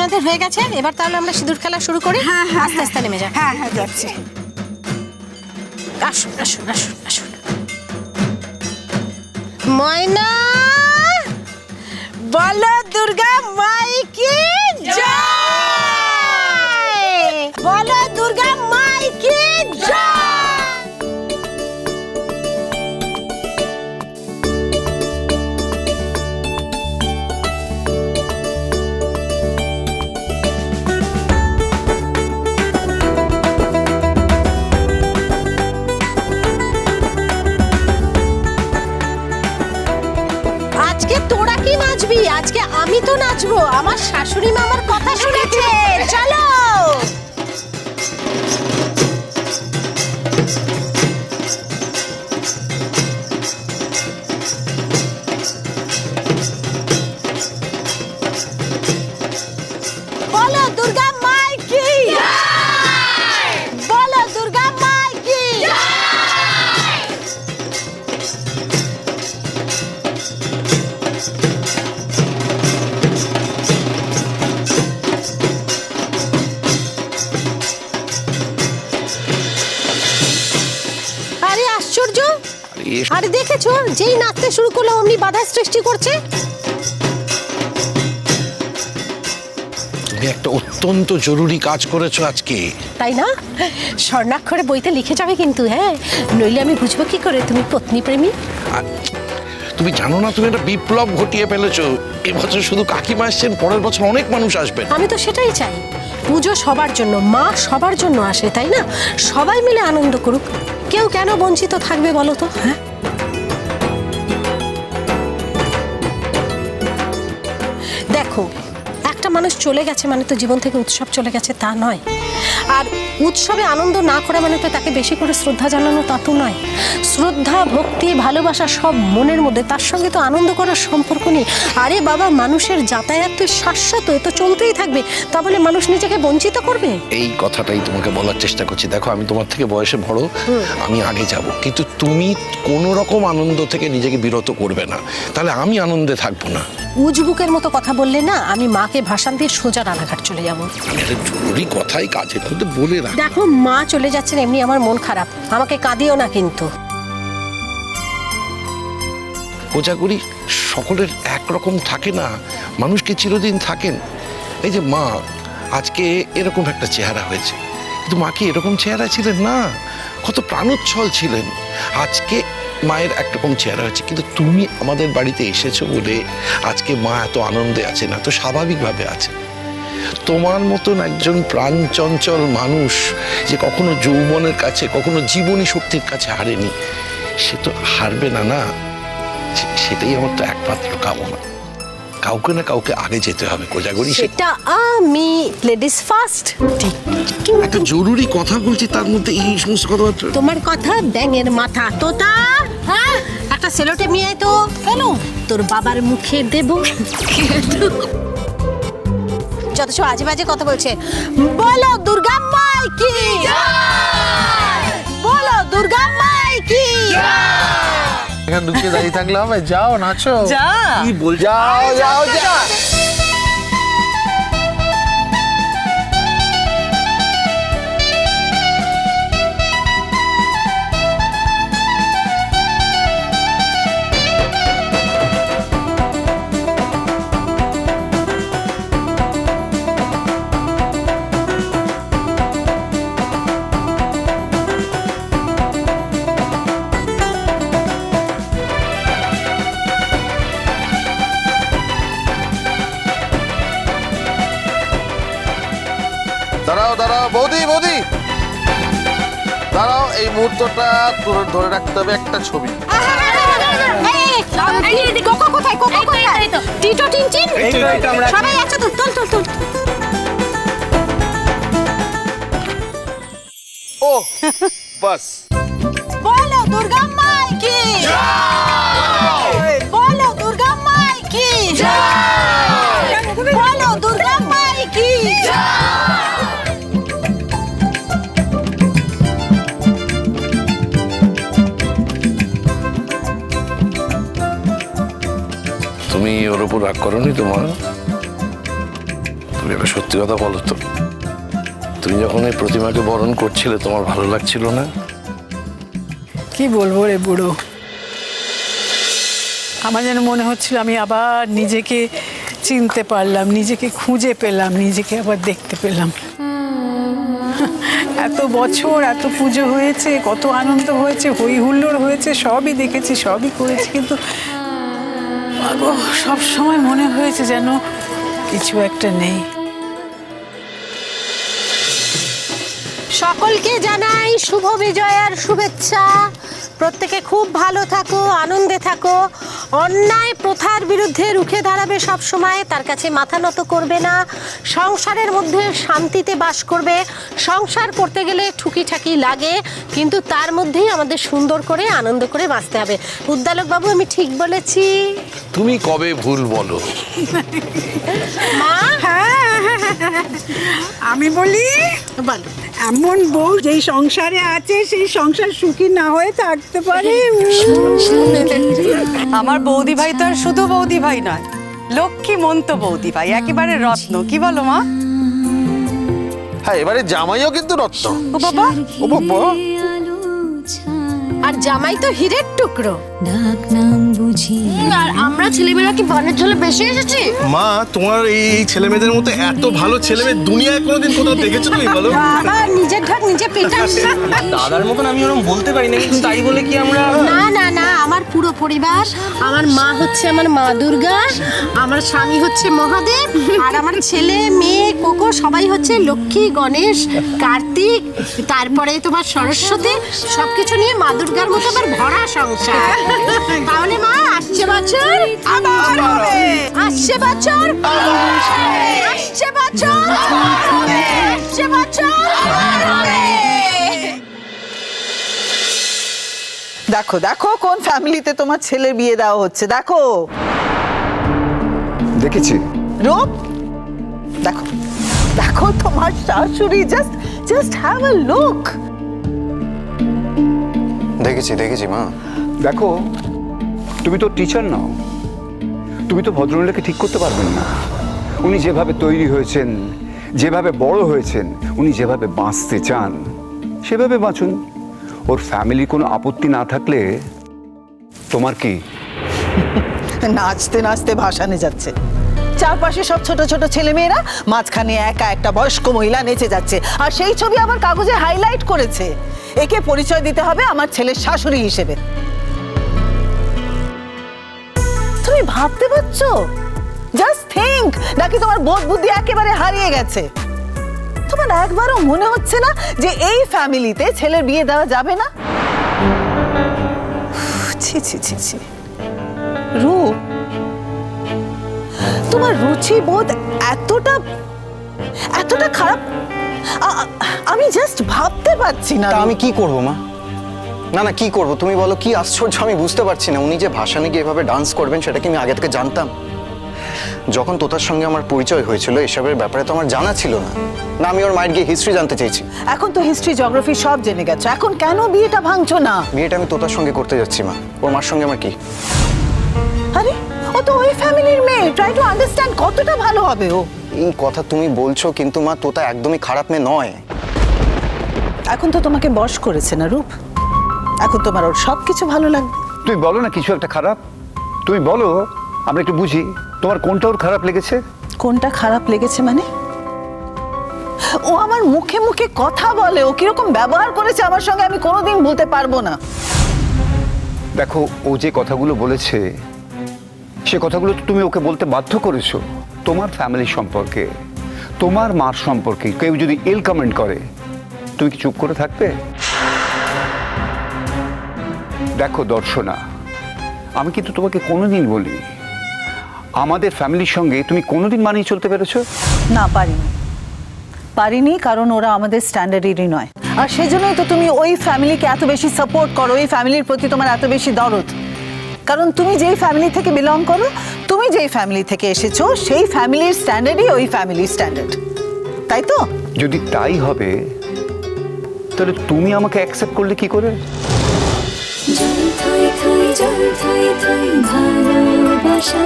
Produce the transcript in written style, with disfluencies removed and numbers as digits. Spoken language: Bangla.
আপনাদের হয়ে গেছে, এবার তাহলে আমরা সিঁদুর খেলা শুরু করি। হ্যাঁ হ্যাঁ আস্তে আস্তে নেমে যান। হ্যাঁ হ্যাঁ যাচ্ছি। আসুন আসুন আসুন আসুন। ময়না, বলো দুর্গা মাই কি জয়, বলো দুর্গা মাই কি জয়। আজকে তোরা কি নাচবি? আজকে আমি তো নাচবো, আমার শাশুড়ি মা আমার কথা শুনেছে। চলো বলো দুর্গা মাই কি জয়, বলো দুর্গা মাই কি জয়। আরে আশ্চর্য, আরে দেখেছো যেই নাচতে শুরু করলো অমনি বাধা সৃষ্টি করছে। তুমি একটা অত্যন্ত জরুরি কাজ করেছো আজকে, তাই না? স্বর্ণাক্ষরে বইতে লিখে যাবে কিন্তু, হ্যাঁ, নইলে আমি বুঝবো কি করে তুমি পত্নী প্রেমী। আর তুমি জানো না তুমি একটা বিপ্লব ঘটিয়ে ফেলেছো। এবছর শুধু কাকিমা আসছেন, পরের বছর অনেক মানুষ আসবেন। আমি তো সেটাই চাই, পুজো সবার জন্য, মা সবার জন্য আসে, তাই না? সবাই মিলে আনন্দ করুক, কেউ কেন বঞ্চিত থাকবে বলো তো? হ্যাঁ, দেখো একটা মানুষ চলে গেছে মানে তো জীবন থেকে উৎসব চলে গেছে তা নয়, আর উৎসবে আনন্দ না করা মানে তো তাকে বেশি করে শ্রদ্ধা জানানো তা তো নয়। শ্রদ্ধা, ভক্তি, ভালোবাসা সব মনের মধ্যে, তার সঙ্গে তো আনন্দ করার সম্পর্ক নেই। আরে বাবা, মানুষের যাতায়াত তো শাশ্বত, এ তো চলতেই থাকবে, তা বলে মানুষ নিজেকে বঞ্চিত করবে? এই কথাটাই তোমাকে বলার চেষ্টা করছি। দেখো আমি তোমার থেকে বয়সে বড়, আমি আগে যাব, কিন্তু তুমি কোনো রকম আনন্দ থেকে নিজেকে বিরত করবে না, তাহলে আমি আনন্দে থাকবো না। উজবুকের মতো কথা বললে না, আমি মাকে ভাষণ দিয়ে সোজা রানাঘাট চলে যাবো। এটা জরুরি কথাই কাজের মধ্যে বলে রাখ। দেখো মা চলে যাচ্ছেন, এমনি আমার মন খারাপ, আমাকে কাঁদিও না কিন্তু। কোজাগরি সকলের একরকম থাকে না, মানুষকে চিরদিন থাকেন। এই যে মা আজকে এরকম একটা চেহারা হয়েছে, কিন্তু মা কি এরকম চেহারা ছিলেন না, কত প্রাণোচ্ছল ছিলেন। আজকে মায়ের একরকম চেহারা হয়েছে, কিন্তু তুমি আমাদের বাড়িতে এসেছো বলে আজকে মা এত আনন্দে আছেন, এত স্বাভাবিকভাবে আছেন। তোমার মতন একজন প্রাণ চঞ্চল মানুষ যে কখনো যৌবনের কাছে, কখনো জীবনী শক্তির কাছে হারেনি, সে তো হারবে না। না, সেটাই আমার তো একমাত্র কামনা। কাউকে না কাউকে আগে যেতে হবে কোজাগরি। সেটা আমি লেডিস ফার্স্ট। একটা জরুরি কথা বলছি, তার মধ্যে এই সমস্ত কথাবার্তা। তোমার কথা ব্যাঙের মাথা তোতা। হ্যাঁ, একটা সেলোটেপ নিয়ে আয় তো। কেন? তোর বাবার মুখে দেব। যত সব আজে বাজে কথা বলছে। বলো দুর্গা মাই কি জয়, বলো দুর্গা মাই কি জয়। এখানে ঢুকে দাঁড়িয়ে থাকলে হবে? যাও নাচো। যা কি বল, যাও যাও যাও। দাঁড়াও দাঁড়াও, বৌদি বৌদি দাঁড়াও, এই মুহূর্তটা ধরে রাখতে হবে একটা ছবি। কোকো কোথায়? কোকো কোথায়? টিটো টিনটিন সবাই আছো তো? চল চল চল। ও বাস। বলো দুর্গা মাই কি জয়, বলো দুর্গা মাই কি জয়, বলো দুর্গা মাই কি জয়। তুমি ওর উপর রাগ করোনি? তোমার তুমি একটা সত্যি কথা বলো তো, তুমি যখন এই প্রতিমাকে বরণ করছিলে তোমার ভালো লাগছিল না? কি বলবো রে বুড়ো, আমার যেন মনে হচ্ছিল আমি আবার নিজেকে চিনতে পারলাম, নিজেকে খুঁজে পেলাম, নিজেকে আবার দেখতে পেলাম। এত বছর এত পুজো হয়েছে, কত আনন্দ হয়েছে, হই হুল্লোড় হয়েছে, সবই দেখেছি, সবই করেছি, কিন্তু সব সময় মনে হয়েছে যেন কিছু একটা নেই। সকলকে জানাই শুভ বিজয়ার শুভেচ্ছা। প্রত্যেকে খুব ভালো থাকো, আনন্দে থাকো, অন্যায় প্রথার বিরুদ্ধে রুখে দাঁড়াবে সব সময়, তার কাছে মাথা নত করবে না, সংসারের মধ্যে শান্তিতে বাস করবে। সংসার করতে গেলে ঠুকিঠাকি লাগে, কিন্তু তার মধ্যেই আমাদের সুন্দর করে আনন্দ করে বাঁচতে হবে। উদ্দালক বাবু, আমি ঠিক বলেছি? তুমি কবে ভুল বলো? মা, আমি বলি, বলো। এমন বউ যেই সংসারে আছে সেই সংসার সুখী না হয়ে থাকতে পারে। আমার বৌদি ভাই তো আর শুধু বৌদি ভাই নয়, লক্ষ্মী মন্ত বৌদি ভাই, একেবারে রত্ন। কি বলো মা? হ্যাঁ, এবারে জামাইও কিন্তু রত্ন। ও বাবা, ও বাবা, আর জামাই তো হীরের টুকরো। আর আমরা ছেলেমেয়েরা কি বনের জলে বেশি এসেছি? মা, তোমার এই ছেলে মেয়েদের মতো এত ভালো ছেলে মেয়ে দুনিয়ায় কোনোদিন কোথাও দেখেছো তুমি বলো? আবার নিজের ঢাক নিজে পেটাস। দাদার মতন আমি ওরকম বলতে পারি না, কিন্তু তাই বলে কি আমরা? না না না, আমার পুরো পরিবার, আমার মা হচ্ছে আমার মা দুর্গা, আমার স্বামী হচ্ছে মহাদেব, আর আমার ছেলে মেয়ে কোকো সবাই হচ্ছে লক্ষ্মী, গণেশ, কার্তিক, তারপরে তোমার সরস্বতী, সবকিছু নিয়ে মা দুর্গার মতো আবার ভরা সংসার। তাহলে মা, আসছে বছর আবার হবে, আসছে বছর আসছে বছর আসছে বছর। দেখো দেখো কোন ফ্যামিলিতে তোমার ছেলের বিয়ে দেওয়া হচ্ছে, দেখো। দেখেছি। রূপ, দেখো দেখো তোমার শাশুড়ি, জাস্ট হ্যাভ আ লুক। দেখেছি মা। দেখো, তুমি তো টিচার নাও, তুমি তো ভদ্রলোককে ঠিক করতে পারবেন না। উনি যেভাবে তৈরি হয়েছেন, যেভাবে বড় হয়েছেন, উনি যেভাবে বাঁচতে চান সেভাবে বাঁচুন। ওর ফ্যামিলি কোনো আপত্তি না থাকলে তোমার কি? নাচতে নাচতে ভাসানে যাচ্ছে, চারপাশে সব ছোট ছোট ছেলেমেয়েরা, মাঝখানে একা একটা বয়স্ক মহিলা নেচে যাচ্ছে, আর সেই ছবি আবার কাগজে হাইলাইট করেছে। একে পরিচয় দিতে হবে আমার ছেলের শাশুড়ি হিসেবে। তুমি ভাবতে পারছো? জাস্ট থিঙ্ক, নাকি তোমার বোধ বুদ্ধি একেবারে হারিয়ে গেছে? তোমার একবারও মনে হচ্ছে না যে এই ফ্যামিলিতে ছেলের বিয়ে দেওয়া যাবে না? ছি ছি ছি ছি। রূপ, তোমার রুচি বোধ এতটা খারাপ, আমি জাস্ট ভাবতে পারছি না। তা আমি কি করব মা? না কি করব তুমি বলো? কি আশ্চর্য, আমি বুঝতে পারছি না। উনি যে ভাসানে গিয়ে এভাবে ডান্স করবেন সেটা কি আমি আগে থেকে জানতাম? যখন তোতার সঙ্গে আমার পরিচয় হয়েছিল এসবের ব্যাপারে তো আমার জানা ছিল না। না, আমি ওর মায়ের গিয়ে হিস্ট্রি জানতে চেয়েছি। এখন তো হিস্ট্রি, জিওগ্রাফি সব জেনে গেছো, এখন কেন বিয়েটা ভাঙছো না? বিয়েটা আমি তোতার সঙ্গে করতে যাচ্ছি মা, ওর মার সঙ্গে আমার কি? আরে ও তো ওই ফ্যামিলির মেয়ে, ট্রাই টু আন্ডারস্ট্যান্ড কতটা ভালো হবে ও। এই কথা তুমি বলছো, কিন্তু মা তোতা একদমই খারাপ মেয়ে নয়। এখন তো তোমাকে বশ করেছে না রূপ, এখন তোমার ওর সবকিছু ভালো লাগবে। তুমি বলো না কিছু একটা খারাপ, তুমি বলো, আমরা একটু বুঝি তোমার কোনটা ওর খারাপ লেগেছে। কোনটা খারাপ লেগেছে মানে? ও আমার মুখে মুখে কথা বলে, ও কিরকম ব্যবহার করেছে আমার সঙ্গে আমি কোনোদিন ভুলতে পারবো না। দেখো, ও যে কথাগুলো বলেছে সে কথাগুলো তো তুমি ওকে বলতে বাধ্য করেছো। তোমার ফ্যামিলি সম্পর্কে, তোমার মার সম্পর্কে কেউ যদি ইল কমেন্ট করে তুমি কি চুপ করে থাকবে? দেখো দর্শনা, আমি কিন্তু তোমাকে কোনোদিন বলি আমাদের ফ্যামিলির সঙ্গে তুমি কোনোদিন মানিয়ে চলতে পেরেছো? না, পারিনি, কারণ ওরা আমাদের স্ট্যান্ডার্ডেরই নয়। আর সেজন্যই তো তুমি ওই ফ্যামিলিকে এত বেশি সাপোর্ট করো, ওই ফ্যামিলির প্রতি তোমার এত বেশি দরদ। কারণ তুমি যেই ফ্যামিলি থেকে বিলং করো, তুমি যেই ফ্যামিলি থেকে এসেছো, সেই ফ্যামিলির স্ট্যান্ডার্ডই ওই ফ্যামিলির স্ট্যান্ডার্ড, তাই তো? যদি তাই হবে তাহলে তুমি আমাকে অ্যাকসেপ্ট করলে কি করে? জল থই থই জল থই থই ভালোবাসা